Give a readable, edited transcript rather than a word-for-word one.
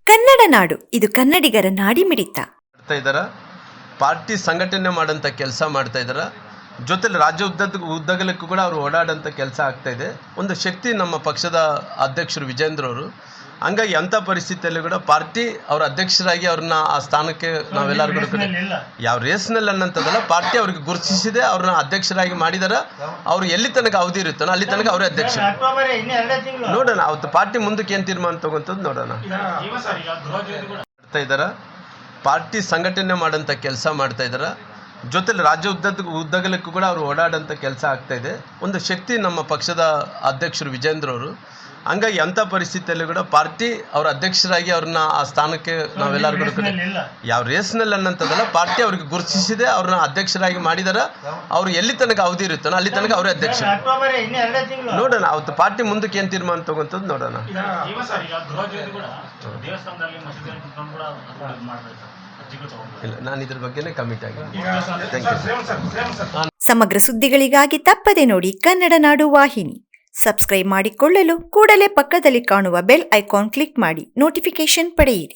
ಕನ್ನಡ ನಾಡು ಇದು ಕನ್ನಡಿಗರ ನಾಡಿಮಿಡಿತ. ಮಾಡ್ತಾ ಇದ್ದಾರ, ಪಾರ್ಟಿ ಸಂಘಟನೆ ಮಾಡೋಂಥ ಕೆಲಸ ಮಾಡ್ತಾ ಇದ್ದಾರ. ಜೊತೆಲಿ ರಾಜ್ಯ ಉದ್ದಗಲಕ್ಕೂ ಕೂಡ ಅವರು ಓಡಾಡೋಂಥ ಕೆಲಸ ಆಗ್ತಾ ಇದೆ. ಒಂದು ಶಕ್ತಿ ನಮ್ಮ ಪಕ್ಷದ ಅಧ್ಯಕ್ಷರು ವಿಜೇಂದ್ರ ಅವರು. ಹಂಗಾಗಿ ಅಂಥ ಪರಿಸ್ಥಿತಿಯಲ್ಲಿ ಕೂಡ ಪಾರ್ಟಿ ಅವರ ಅಧ್ಯಕ್ಷರಾಗಿ ಅವ್ರನ್ನ ಆ ಸ್ಥಾನಕ್ಕೆ ನಾವೆಲ್ಲರೂ ಕೂಡ ಯಾವ ರೇಸ್ನಲ್ಲಿ ಅನ್ನೋಂಥದ್ದಲ್ಲ, ಪಾರ್ಟಿ ಅವ್ರಿಗೆ ಗುರುತಿಸಿದೆ, ಅವ್ರನ್ನ ಅಧ್ಯಕ್ಷರಾಗಿ ಮಾಡಿದಾರ. ಅವ್ರು ಎಲ್ಲಿ ತನಕ ಅವಧಿ ಇರುತ್ತಾನೋ ಅಲ್ಲಿ ತನಕ ಅವರೇ ಅಧ್ಯಕ್ಷರು. ನೋಡೋಣ ಅವತ್ತು ಪಾರ್ಟಿ ಮುಂದಕ್ಕೆ ಏನು ತೀರ್ಮಾನ ತಗೊಂತದ್ದು ನೋಡೋಣ. ಮಾಡ್ತಾ ಇದ್ದಾರ, ಪಾರ್ಟಿ ಸಂಘಟನೆ ಮಾಡೋಂಥ ಕೆಲಸ ಮಾಡ್ತಾ ಇದ್ದಾರ. ಜೊತೆಲಿ ರಾಜ್ಯ ಉದ್ದಗಲಕ್ಕೂ ಕೂಡ ಅವರು ಓಡಾಡೋಂಥ ಕೆಲಸ ಆಗ್ತಾ ಇದೆ. ಒಂದು ಶಕ್ತಿ ನಮ್ಮ ಪಕ್ಷದ ಅಧ್ಯಕ್ಷರು ವಿಜೇಂದ್ರ ಅವರು. ಹಂಗಾಗಿ ಅಂಥ ಪರಿಸ್ಥಿತಿಯಲ್ಲಿ ಕೂಡ ಪಾರ್ಟಿ ಅವರ ಅಧ್ಯಕ್ಷರಾಗಿ ಅವ್ರನ್ನ ಆ ಸ್ಥಾನಕ್ಕೆ ನಾವೆಲ್ಲರೂ ಕೂಡ ಯಾವ ರೇಸ್ನಲ್ಲಿ ಅನ್ನೋಂಥದ್ದಲ್ಲ, ಪಾರ್ಟಿ ಅವ್ರಿಗೆ ಗುರುತಿಸಿದೆ, ಅವ್ರನ್ನ ಅಧ್ಯಕ್ಷರಾಗಿ ಮಾಡಿದಾರ. ಅವ್ರು ಎಲ್ಲಿ ತನಕ ಅವಧಿ ಇರುತ್ತಾನೋ ಅಲ್ಲಿ ತನಕ ಅವರೇ ಅಧ್ಯಕ್ಷರು. ನೋಡೋಣ ಅವತ್ತು ಪಾರ್ಟಿ ಮುಂದಕ್ಕೆ ಏನು ತೀರ್ಮಾನ ತಗೊಂತದ್ದು ನೋಡೋಣ. ಇಲ್ಲ, ನಾನು ಇದ್ರ ಬಗ್ಗೆನೇ ಕಮಿಟ್ ಆಗಿದ್ದೀನಿ. Thank you. ಸಮಗ್ರ ಸುದ್ದಿಗಳಿಗಾಗಿ ತಪ್ಪದೆ ನೋಡಿ ಕನ್ನಡ ನಾಡು ವಾಹಿನಿ. ಸಬ್ಸ್ಕ್ರೈಬ್ ಮಾಡಿಕೊಳ್ಳಲು ಕೂಡಲೇ ಪಕ್ಕದಲ್ಲಿ ಕಾಣುವ ಬೆಲ್ ಐಕಾನ್ ಕ್ಲಿಕ್ ಮಾಡಿ ನೋಟಿಫಿಕೇಶನ್ ಪಡೆಯಿರಿ.